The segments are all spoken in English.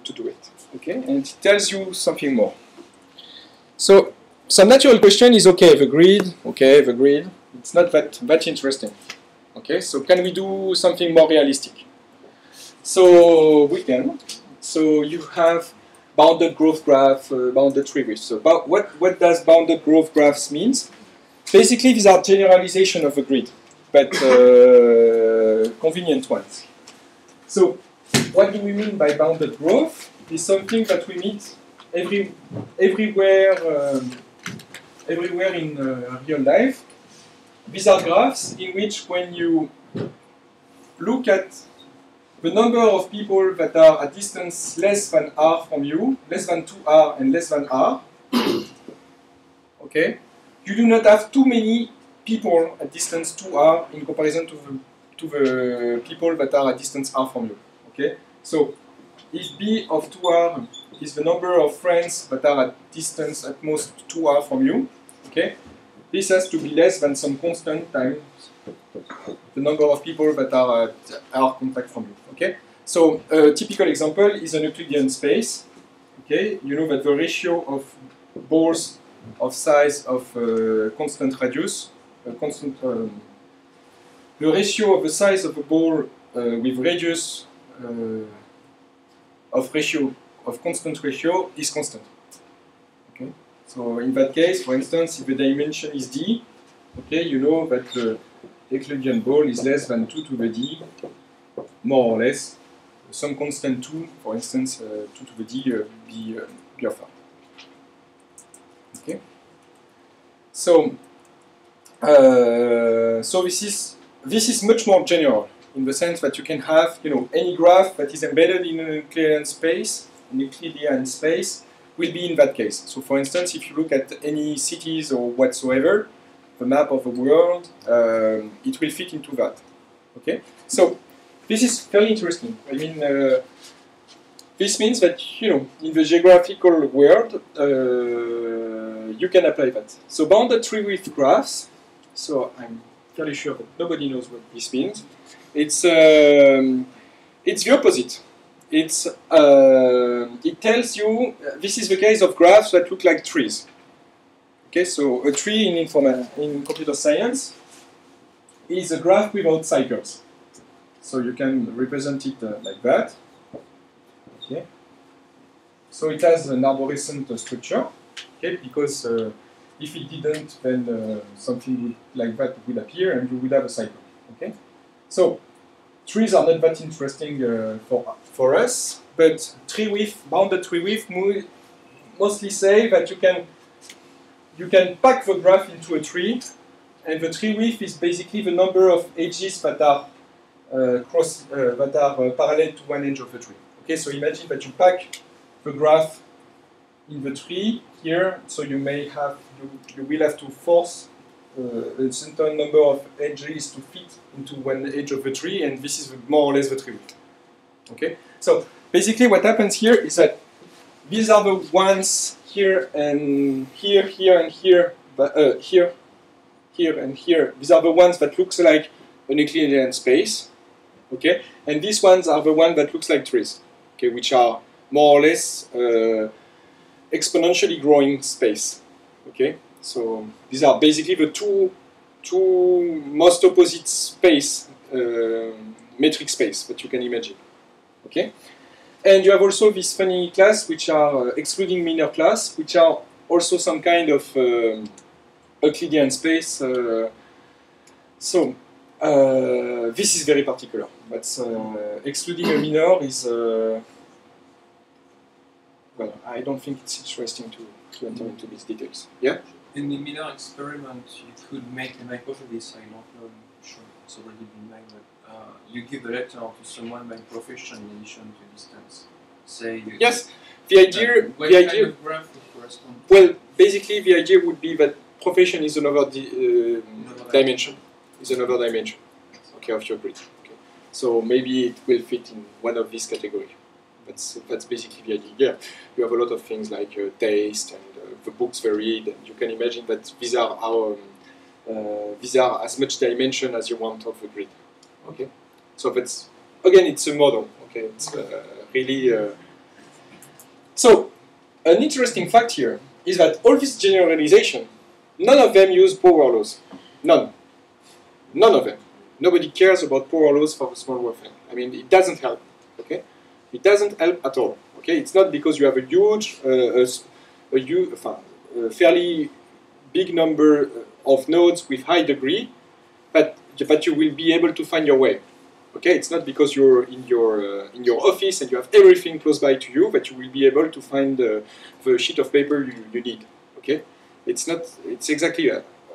to do it. Okay, and it tells you something more. So some natural question is, okay, the grid, it's not that interesting. Okay, so can we do something more realistic? So we can. So you have bounded growth graph, bounded tree width. So what does bounded growth graphs means? Basically, these are generalization of the grid, but convenient ones. So what do we mean by bounded growth? It's something that we meet everywhere in real life. These are graphs in which, when you look at the number of people that are at distance less than r from you, less than 2r and less than r, okay, you do not have too many people at distance 2r in comparison to the people that are at distance r from you. Okay, so if b of 2r is the number of friends that are at distance at most 2r from you, okay, this has to be less than some constant times the number of people that are at r contact from you. Okay, so a typical example is an Euclidean space. Okay, you know that the ratio of balls of size of constant radius, the ratio of the size of a ball with radius of constant ratio is constant. Okay, so in that case, for instance, if the dimension is d, okay, you know that the Euclidean ball is less than 2 to the d, more or less. Some constant 2, for instance, 2 to the d be of r. Okay. So, this is much more general in the sense that you can have, you know, any graph that is embedded in a Euclidean space will be in that case. So, for instance, if you look at any cities or whatsoever, the map of the world, it will fit into that. Okay. So, this is very interesting. I mean, this means that, you know, in the geographical world, you can apply that. So bounded tree width graphs, so I'm fairly sure that nobody knows what this means. It's the opposite. It tells you, this is the case of graphs that look like trees. Okay, so a tree in computer science is a graph without cycles. So you can represent it like that. Okay. So it has an arborescent structure. Okay, because if it didn't, then something like that would appear, and you would have a cycle. Okay. So trees are not that interesting for us, but bounded tree width mostly say that you can pack the graph into a tree, and the tree width is basically the number of edges that are parallel to one edge of the tree. Okay, so imagine that you pack the graph in the tree here, so you will have to force a certain number of edges to fit into one edge of the tree, and this is more or less the tree width. Okay, so basically what happens here is that these are the ones here and here, here and here, but here and here. These are the ones that looks like an Euclidean space. Okay, and these ones are the ones that looks like trees. Okay, which are more or less exponentially growing space. Okay, so these are basically the two most opposite space, metric space that you can imagine. Okay, and you have also this funny class which are excluding minor class, which are also some kind of Euclidean space. This is very particular, but excluding a minor is, well, I don't think it's interesting to enter into these details. Yeah? In the minor experiment, you could make an hypothesis. I don't know, I'm sure it's already been made, but you give a letter to someone by profession in addition to distance. Say yes, the idea. What kind of graph would correspond? Well, basically, the idea would be that profession is another dimension. Is another dimension, okay, of your grid. Okay. So maybe it will fit in one of these categories. That's basically the idea. Yeah, you have a lot of things like taste, and the books varied, and you can imagine that these are as much dimension as you want of the grid. Okay, so that's again, it's a model. Okay, it's really So, an interesting fact here is that all this generalization, none of them use power laws. None. None of them. Nobody cares about power laws for the small world thing. I mean, it doesn't help. Okay? It doesn't help at all. Okay? It's not because you have a huge, fairly big number of nodes with high degree, but you will be able to find your way. Okay? It's not because you're in your office and you have everything close by to you that you will be able to find the sheet of paper you need. Okay? It's not. It's exactly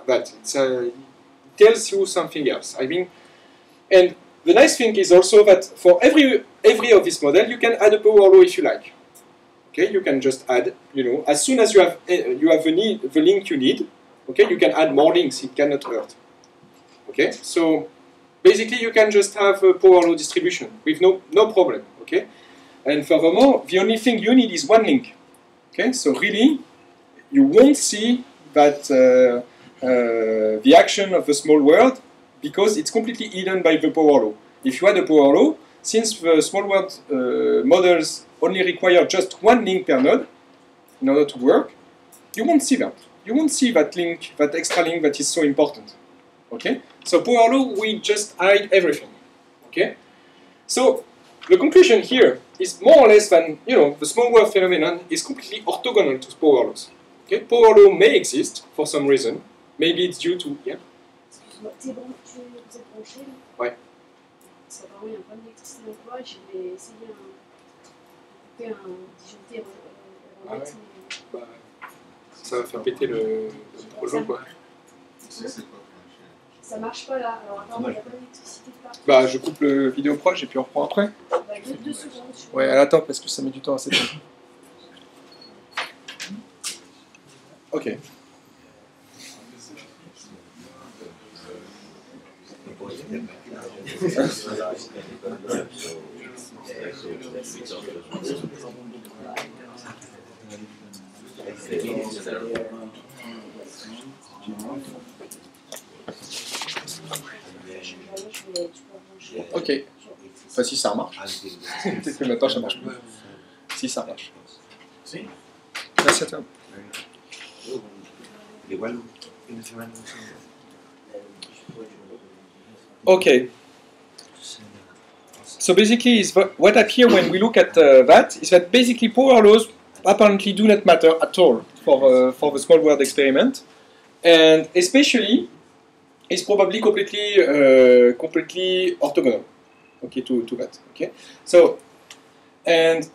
that. It tells you something else. I mean, and the nice thing is also that for every of this model, you can add a power law if you like. Okay, you can just add. You know, as soon as you have the link you need. Okay, you can add more links. It cannot hurt. Okay, so basically you can just have a power law distribution with no problem. Okay, and furthermore, the only thing you need is one link. Okay, so really, you won't see that the action of the small world because it's completely hidden by the power law. If you add a power law, since the small world models only require just one link per node in order to work, you won't see that. You won't see that link, that extra link that is so important. Okay? So power law, we just hide everything. Okay? So the conclusion here is more or less that the small world phenomenon is completely orthogonal to power laws. Okay? Power law may exist for some reason. Maybe it's due to Excuse-moi, vous êtes branché là? Ouais. Ça va envoyer un problème d'électricité dans le toit et je vais essayer un disjoncteur relais. Bah, ça va faire péter le projet, quoi. Ça marche pas là, alors attends, il n'y a pas d'électricité de partout. Bah, je coupe le vidéo proche et puis on reprend après. Bah, 2 secondes. Ouais, elle attend parce que ça met du temps à s'éteindre. Ok. Ok. Enfin, si ça marche. Peut-être que maintenant ça marche. Si ça marche. Merci à toi. Okay. So basically, what appears when we look at that is that basically power laws apparently do not matter at all for the small world experiment, and especially is probably completely orthogonal. Okay, to that. Okay, so and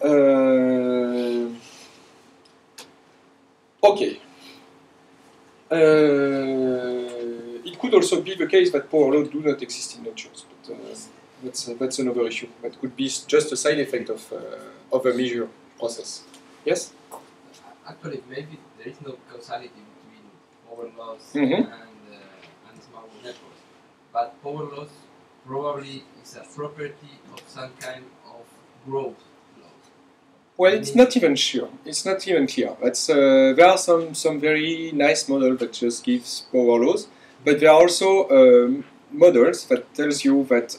okay. It could also be the case that power laws do not exist in node-shows, but that's another issue. That could be just a side effect of a measure process. Yes? Actually, maybe there is no causality between power laws Mm-hmm. and small networks, but power laws probably is a property of some kind of growth law. Well, it's not even sure. It's not even clear. That's, there are some very nice models that just gives power laws, but there are also models that tells you that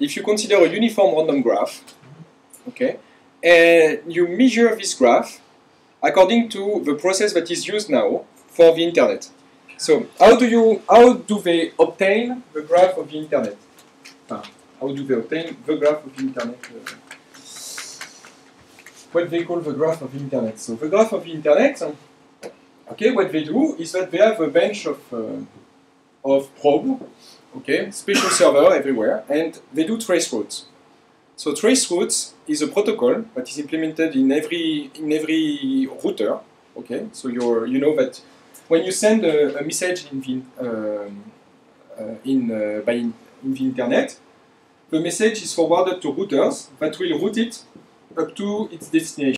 if you consider a uniform random graph, okay, and you measure this graph according to the process that is used now for the internet. So how do they obtain the graph of the internet? How do they obtain the graph of the internet? What they call the graph of the internet. So the graph of the internet, okay, what they do is that they have a bunch of probe, okay, special server everywhere, and they do trace routes. So trace routes is a protocol that is implemented in every router, okay. So you know that when you send a message in the internet, the message is forwarded to routers that will route it up to its destination.